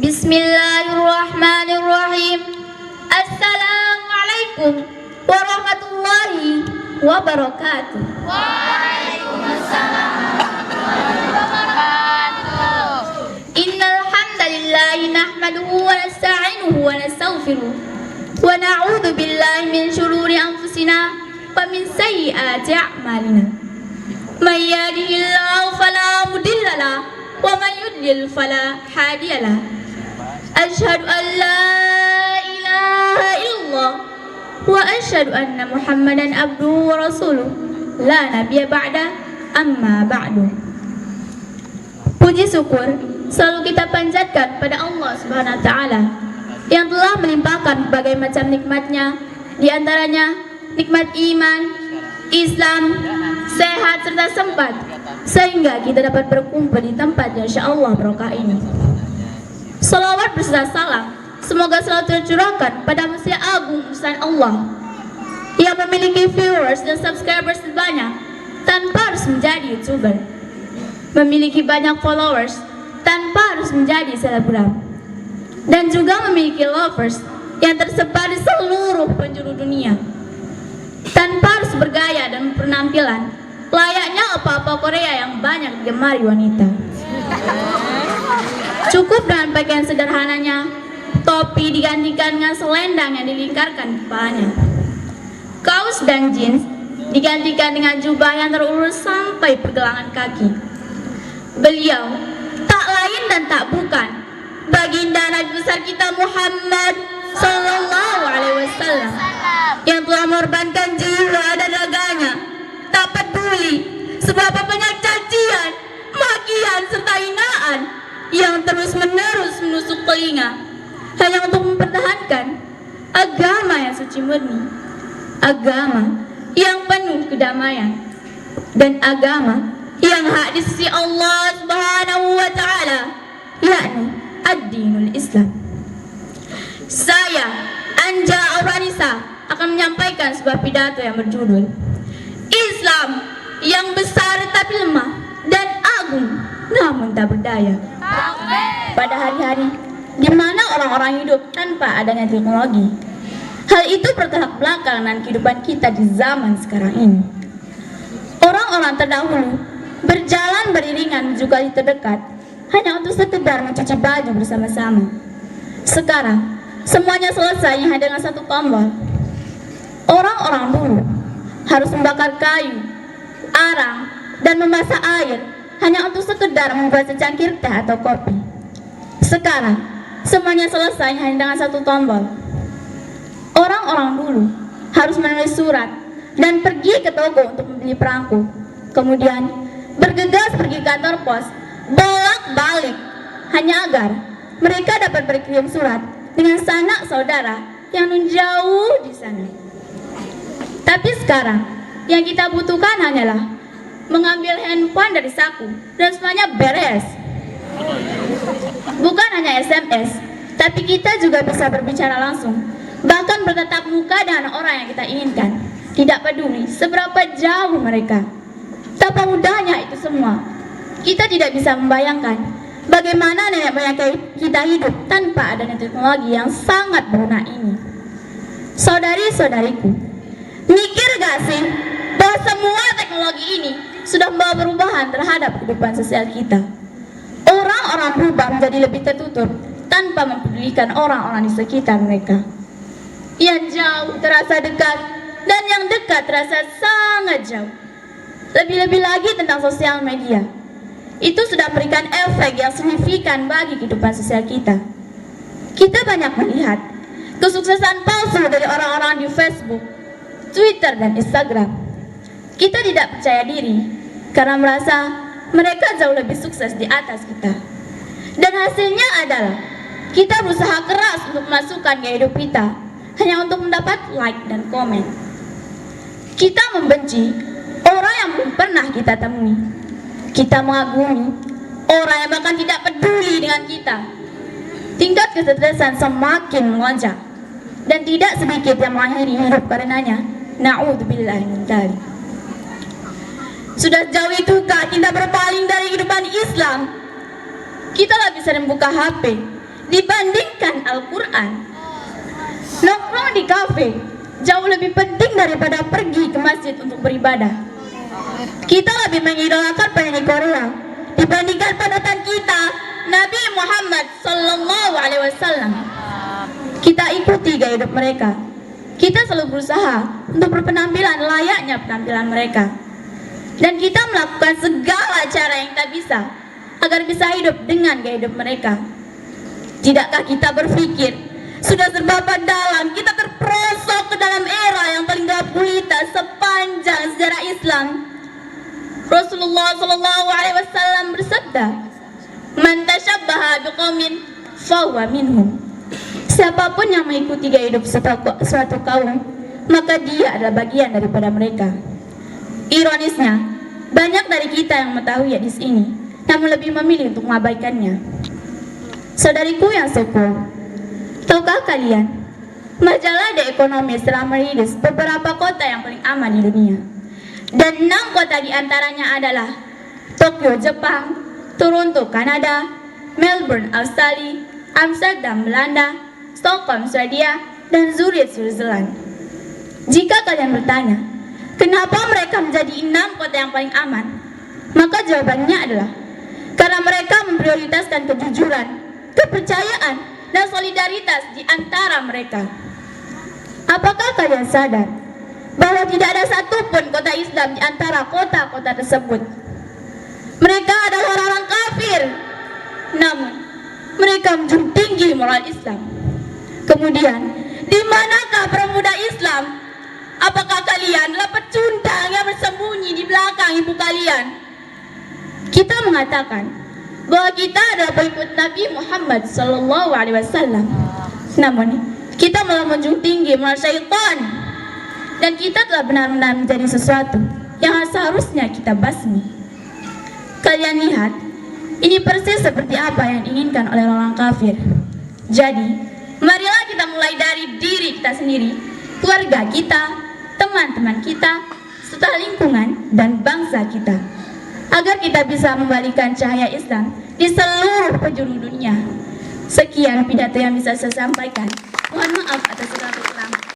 Bismillahirrahmanirrahim. Assalamualaikum warahmatullahi wabarakatuh. Waalaikumsalam warahmatullahi wabarakatuh. Innal hamdalillahi nahmaduhu wa nasta'inuhu wa nastaghfiruh wa na'udzu billahi min shururi anfusina wa min sayyiati a'malina. May yahdihillahu fala mudilla lahu wa may yudlil fala hadiya lahu. Asyhadu an la ilaha illallah wa asyhadu anna Muhammadan abduhu wa rasuluh la nabiyya ba'da amma ba'du. Puji syukur selalu kita panjatkan pada Allah Subhanahu wa taala yang telah melimpahkan berbagai macam nikmatnya, di antaranya nikmat iman, Islam, sehat serta sempat, sehingga kita dapat berkumpul di tempat yang insyaallah barokah ini. Salawat beserta salam semoga selalu tercurahkan pada manusia agung utusan Allah yang memiliki viewers dan subscribers terbanyak tanpa harus menjadi YouTuber, memiliki banyak followers tanpa harus menjadi selebgram, dan juga memiliki lovers yang tersebar di seluruh penjuru dunia tanpa harus bergaya dan penampilan layaknya apa-apa Korea yang banyak digemari wanita. Cukup dengan pakaian sederhananya, topi digantikan dengan selendang yang dilingkarkan di kepalanya, kaos dan jeans digantikan dengan jubah yang terulur sampai pergelangan kaki. Beliau tak lain dan tak bukan baginda Nabi besar kita Muhammad Sallallahu Alaihi Wasallam yang telah mengorbankan jiwa dan raganya, tak peduli seberapa banyak cacian, makian serta hinaan yang terus-menerus menusuk telinga, hanya untuk mempertahankan agama yang suci murni, agama yang penuh kedamaian, dan agama yang hak di sisi Allah Subhanahu wa taala, yakni ad-dinul Islam. Saya Anja Auranisa akan menyampaikan sebuah pidato yang berjudul Islam yang besar tapi lemah dan agung namun tak berdaya. Pada hari-hari di mana orang-orang hidup tanpa adanya teknologi, hal itu bertolak belakang dengan kehidupan kita di zaman sekarang ini. Orang-orang terdahulu berjalan beriringan menuju kali terdekat hanya untuk sekedar mencuci baju bersama-sama. Sekarang semuanya selesai hanya dengan satu tombol. Orang-orang dulu harus membakar kayu, arang, dan memasak air hanya untuk sekedar membuat secangkir teh atau kopi. Sekarang semuanya selesai hanya dengan satu tombol. Orang-orang dulu harus menulis surat dan pergi ke toko untuk membeli perangko, kemudian bergegas pergi kantor pos bolak-balik hanya agar mereka dapat berkirim surat dengan sanak saudara yang jauh di sana. Tapi sekarang yang kita butuhkan hanyalah mengambil handphone dari saku dan semuanya beres. Bukan hanya SMS, tapi kita juga bisa berbicara langsung, bahkan bertatap muka dengan orang yang kita inginkan, tidak peduli seberapa jauh mereka. Betapa mudahnya itu semua. Kita tidak bisa membayangkan bagaimana nenek moyang kita hidup tanpa adanya teknologi yang sangat berguna ini. Saudari-saudariku, mikir gak sih bahwa semua teknologi ini sudah membawa perubahan terhadap kehidupan sosial kita? Orang-orang berubah menjadi lebih tertutup tanpa mempedulikan orang-orang di sekitar mereka. Yang jauh terasa dekat dan yang dekat terasa sangat jauh. Lebih-lebih lagi tentang sosial media, itu sudah memberikan efek yang signifikan bagi kehidupan sosial kita. Kita banyak melihat kesuksesan palsu dari orang-orang di Facebook, Twitter, dan Instagram. Kita tidak percaya diri karena merasa mereka jauh lebih sukses di atas kita. Dan hasilnya adalah kita berusaha keras untuk memasukkan gaya hidup kita hanya untuk mendapat like dan komen. Kita membenci orang yang belum pernah kita temui. Kita mengagumi orang yang bahkan tidak peduli dengan kita. Tingkat kecerdasan semakin melonjak dan tidak sedikit yang mengakhiri hidup karenanya. Na'udzubillahi min dzalik. Sudah jauh itukah kita berpaling dari kehidupan Islam? Kita lah bisa membuka HP dibandingkan Al-Quran. Nongkrong di kafe jauh lebih penting daripada pergi ke masjid untuk beribadah. Kita lebih mengidolakan penyanyi Korea dibandingkan panutan kita, Nabi Muhammad Sallallahu Alaihi Wasallam. Kita ikuti gaya hidup mereka. Kita selalu berusaha untuk berpenampilan layaknya penampilan mereka. Dan kita melakukan segala cara yang kita bisa agar bisa hidup dengan gaya hidup mereka. Tidakkah kita berpikir sudah serba dalam kita terperosok ke dalam era yang paling gelap gulita sepanjang sejarah Islam? Rasulullah Sallallahu Alaihi Wasallam bersabda, "Man tashabbaha biqaumin fahuwa minhum." Siapapun yang mengikuti gaya hidup suatu kaum, maka dia adalah bagian daripada mereka. Ironisnya, banyak dari kita yang mengetahui hadis ini, namun lebih memilih untuk mengabaikannya. Saudariku yang sepuh, tahukah kalian, majalah The Economist telah merilis beberapa kota yang paling aman di dunia. Dan 6 kota diantaranya adalah Tokyo, Jepang, Toronto, Kanada, Melbourne, Australia, Amsterdam, Belanda, Stockholm, Swedia, dan Zurich, Switzerland. Jika kalian bertanya, kenapa mereka menjadi 6 kota yang paling aman? Maka jawabannya adalah karena mereka memprioritaskan kejujuran, kepercayaan, dan solidaritas di antara mereka. Apakah kalian sadar bahwa tidak ada satupun kota Islam di antara kota-kota tersebut? Mereka adalah orang-orang kafir, namun mereka menjunjung tinggi moral Islam. Kemudian, di manakah pemuda Islam? Apakah kalian adalah pecundang yang bersembunyi di belakang ibu kalian? Kita mengatakan bahwa kita adalah pengikut Nabi Muhammad Sallallahu Alaihi Wasallam. Namun, kita malah menjunjung tinggi moral syaitan, dan kita telah benar-benar menjadi sesuatu yang seharusnya kita basmi. Kalian lihat, ini persis seperti apa yang diinginkan oleh orang kafir. Jadi, marilah kita mulai dari diri kita sendiri, keluarga kita, teman-teman kita, serta lingkungan dan bangsa kita, agar kita bisa membalikan cahaya Islam di seluruh penjuru dunia. Sekian pidato yang bisa saya sampaikan. Mohon maaf atas segala